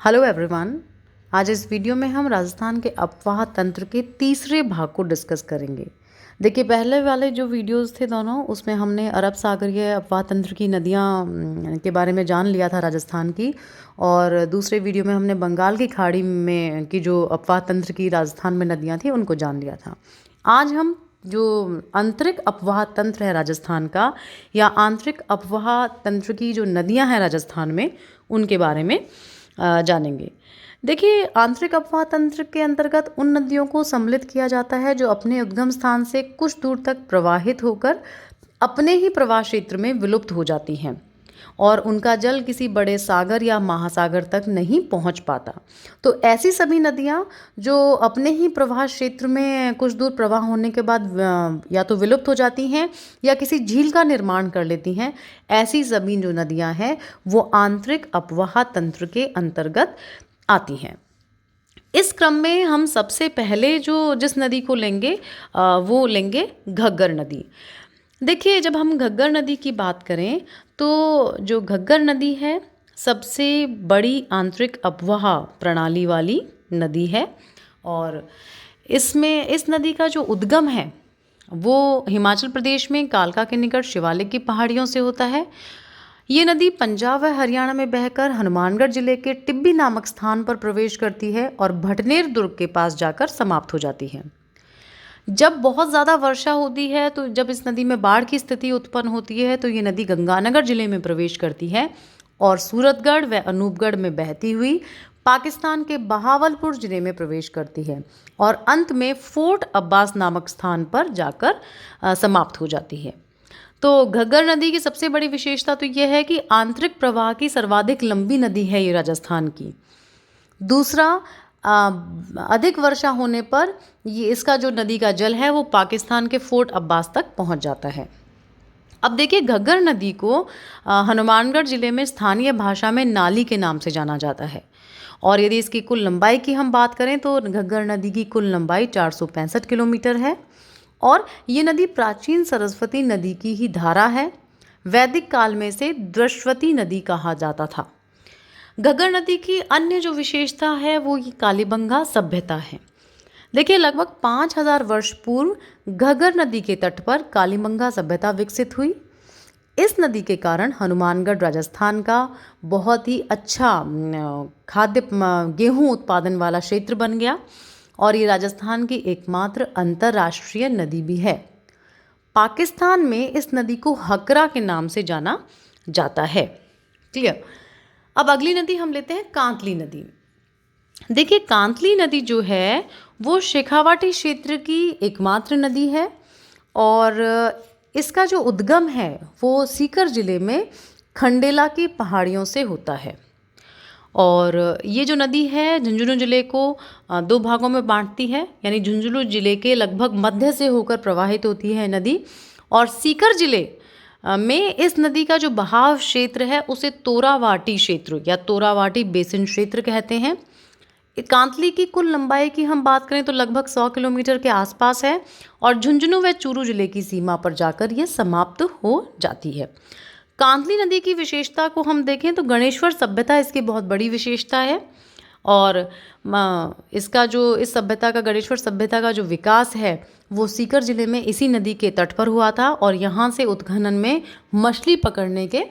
Hello everyone. आज इस video में हम राजस्थान के अपवाह तंत्र के तीसरे भाग को डिस्कस करेंगे। देखिए, पहले वाले जो वीडियोस थे दोनों, उसमें हमने अरब सागरीय अपवाह तंत्र की नदियाँ के बारे में जान लिया था राजस्थान की, और दूसरे वीडियो में हमने बंगाल की खाड़ी में की जो अपवाह तंत्र की राजस्थान में नदियाँ थी उनको जान लिया था। आज हम जो आंतरिक अपवाह तंत्र है राजस्थान का, या आंतरिक अपवाह तंत्र की जो नदियाँ हैं राजस्थान में, उनके बारे में जानेंगे। देखिए, आंतरिक अपवाह तंत्र के अंतर्गत उन नदियों को सम्मिलित किया जाता है जो अपने उद्गम स्थान से कुछ दूर तक प्रवाहित होकर अपने ही प्रवाह क्षेत्र में विलुप्त हो जाती हैं और उनका जल किसी बड़े सागर या महासागर तक नहीं पहुंच पाता। तो ऐसी सभी नदियां जो अपने ही प्रवाह क्षेत्र में कुछ दूर प्रवाह होने के बाद या तो विलुप्त हो जाती हैं या किसी झील का निर्माण कर लेती हैं, ऐसी सभी जो नदियां हैं वो आंतरिक अपवाह तंत्र के अंतर्गत आती हैं। इस क्रम में हम सबसे पहले जिस नदी को लेंगे वो लेंगे घग्गर नदी। देखिए, जब हम घग्गर नदी की बात करें तो जो घग्गर नदी है सबसे बड़ी आंतरिक अपवाह प्रणाली वाली नदी है, और इस नदी का जो उद्गम है वो हिमाचल प्रदेश में कालका के निकट शिवालिक की पहाड़ियों से होता है। ये नदी पंजाब व हरियाणा में बहकर हनुमानगढ़ जिले के टिब्बी नामक स्थान पर प्रवेश करती है और भटनेर दुर्ग के पास जाकर समाप्त हो जाती है। जब बहुत ज़्यादा वर्षा होती है, तो जब इस नदी में बाढ़ की स्थिति उत्पन्न होती है, तो ये नदी गंगानगर जिले में प्रवेश करती है और सूरतगढ़ व अनूपगढ़ में बहती हुई पाकिस्तान के बहावलपुर जिले में प्रवेश करती है और अंत में फोर्ट अब्बास नामक स्थान पर जाकर समाप्त हो जाती है। तो घग्गर नदी की सबसे बड़ी विशेषता तो यह है कि आंतरिक प्रवाह की सर्वाधिक लंबी नदी है ये राजस्थान की। दूसरा, अधिक वर्षा होने पर ये इसका जो नदी का जल है वो पाकिस्तान के फोर्ट अब्बास तक पहुंच जाता है। अब देखिए, घग्गर नदी को हनुमानगढ़ जिले में स्थानीय भाषा में नाली के नाम से जाना जाता है, और यदि इसकी कुल लंबाई की हम बात करें तो घग्गर नदी की कुल लंबाई 465 किलोमीटर है, और ये नदी प्राचीन सरस्वती नदी की ही धारा है। वैदिक काल में से द्रश्वती नदी कहा जाता था। घग्गर नदी की अन्य जो विशेषता है वो ये कालीबंगा सभ्यता है। देखिए, लगभग 5000 वर्ष पूर्व घग्गर नदी के तट पर कालीबंगा सभ्यता विकसित हुई। इस नदी के कारण हनुमानगढ़ राजस्थान का बहुत ही अच्छा खाद्य गेहूं उत्पादन वाला क्षेत्र बन गया, और ये राजस्थान की एकमात्र अंतर्राष्ट्रीय नदी भी है। पाकिस्तान में इस नदी को हकरा के नाम से जाना जाता है। क्लियर। अब अगली नदी हम लेते हैं कांतली नदी। देखिए, कांतली नदी जो है वो शेखावाटी क्षेत्र की एकमात्र नदी है, और इसका जो उद्गम है वो सीकर जिले में खंडेला की पहाड़ियों से होता है। और ये जो नदी है झुंझुनू जिले को दो भागों में बांटती है, यानी झुंझुनू जिले के लगभग मध्य से होकर प्रवाहित होती है नदी, और सीकर जिले में इस नदी का जो बहाव क्षेत्र है उसे तोरावाटी क्षेत्र या तोरावाटी बेसिन क्षेत्र कहते हैं। कांतली की कुल लंबाई की हम बात करें तो लगभग 100 किलोमीटर के आसपास है, और झुंझुनू व चूरू जिले की सीमा पर जाकर यह समाप्त हो जाती है। कांतली नदी की विशेषता को हम देखें तो गणेश्वर सभ्यता इसकी बहुत बड़ी विशेषता है, और इसका जो इस सभ्यता का गणेश्वर सभ्यता का जो विकास है वो सीकर जिले में इसी नदी के तट पर हुआ था, और यहाँ से उत्खनन में मछली पकड़ने के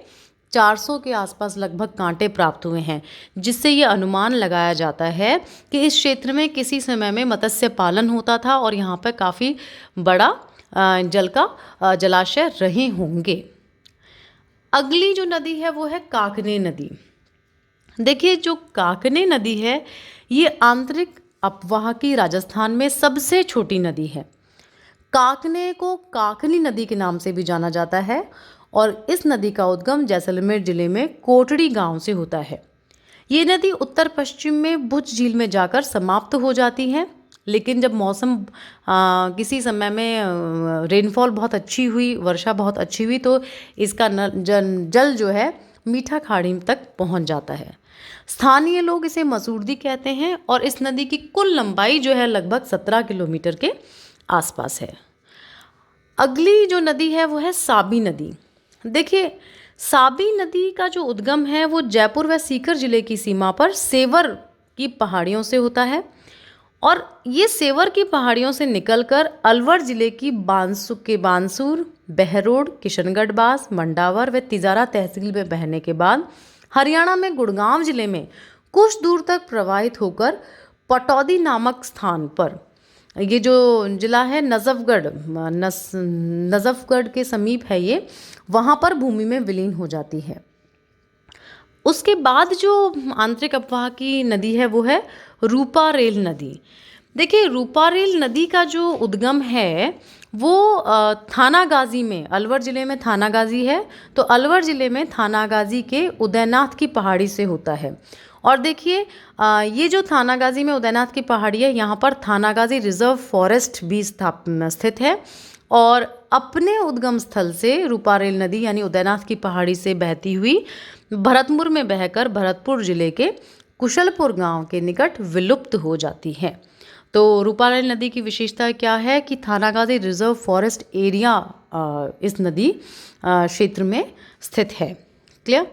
400 के आसपास लगभग कांटे प्राप्त हुए हैं, जिससे ये अनुमान लगाया जाता है कि इस क्षेत्र में किसी समय में मत्स्य पालन होता था और यहाँ पर काफ़ी बड़ा जल का जलाशय रहे होंगे। अगली जो नदी है वो है काकने नदी। देखिए, जो काकने नदी है ये आंतरिक अपवाह की राजस्थान में सबसे छोटी नदी है। काकने को काकनी नदी के नाम से भी जाना जाता है, और इस नदी का उद्गम जैसलमेर जिले में कोटड़ी गांव से होता है। ये नदी उत्तर पश्चिम में भुज झील में जाकर समाप्त हो जाती है, लेकिन जब मौसम किसी समय में रेनफॉल बहुत अच्छी हुई, वर्षा बहुत अच्छी हुई, तो इसका जल जो है मीठा खाड़ी तक पहुंच जाता है। स्थानीय लोग इसे मसूरदी कहते हैं, और इस नदी की कुल लंबाई जो है लगभग 17 किलोमीटर के आसपास है। अगली जो नदी है वो है साबी नदी। देखिए, साबी नदी का जो उद्गम है वो जयपुर व सीकर जिले की सीमा पर सेवर की पहाड़ियों से होता है और ये सेवर की पहाड़ियों से निकलकर अलवर जिले की बांसूर, बहरोड, किशनगढ़ बास, मंडावर व तिजारा तहसील में बहने के बाद हरियाणा में गुड़गांव जिले में कुछ दूर तक प्रवाहित होकर पटौदी नामक स्थान पर, ये जो जिला है नजफगढ़ के समीप है ये, वहाँ पर भूमि में विलीन हो जाती है। उसके बाद जो आंतरिक अफवाह की नदी है वो है रूपारेल नदी। देखिए, रूपारेल नदी का जो उद्गम है वो थानागाजी में, अलवर ज़िले में थानागाजी है, तो अलवर ज़िले में थानागाजी के उदयनाथ की पहाड़ी से होता है। और देखिए, ये जो थानागाजी में उदयनाथ की पहाड़ी है, यहाँ पर थानागाजी रिजर्व फॉरेस्ट भी स्थित है और अपने उद्गम स्थल से रूपारेल नदी यानी उदयनाथ की पहाड़ी से बहती हुई भरतपुर में बहकर भरतपुर जिले के कुशलपुर गांव के निकट विलुप्त हो जाती है। तो रूपारेल नदी की विशेषता क्या है कि थानागाजी रिजर्व फॉरेस्ट एरिया इस नदी क्षेत्र में स्थित है। क्लियर।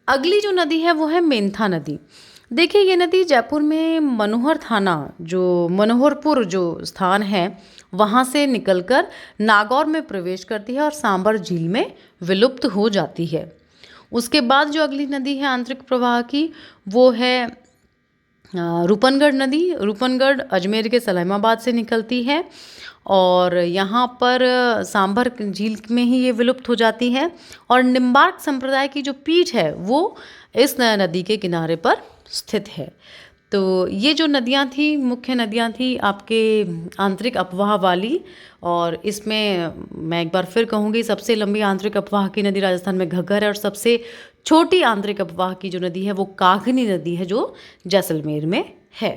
अगली जो नदी है वो है मेंथा नदी। देखिए, ये नदी जयपुर में मनोहर थाना, जो मनोहरपुर जो स्थान है, वहाँ से निकलकर नागौर में प्रवेश करती है और सांबर झील में विलुप्त हो जाती है। उसके बाद जो अगली नदी है आंतरिक प्रवाह की वो है रूपनगढ़ नदी। रूपनगढ़ अजमेर के सलेमाबाद से निकलती है और यहाँ पर सांभर झील में ही ये विलुप्त हो जाती है और निम्बार्क संप्रदाय की जो पीठ है वो इस नदी के किनारे पर स्थित है। तो ये जो नदियाँ थी, मुख्य नदियाँ थी आपके आंतरिक अफवाह वाली, और इसमें मैं एक बार फिर कहूँगी सबसे लंबी आंतरिक अफवाह की नदी राजस्थान में घग्गर है और सबसे छोटी आंतरिक अफवाह की जो नदी है वो कागनी नदी है जो जैसलमेर में है।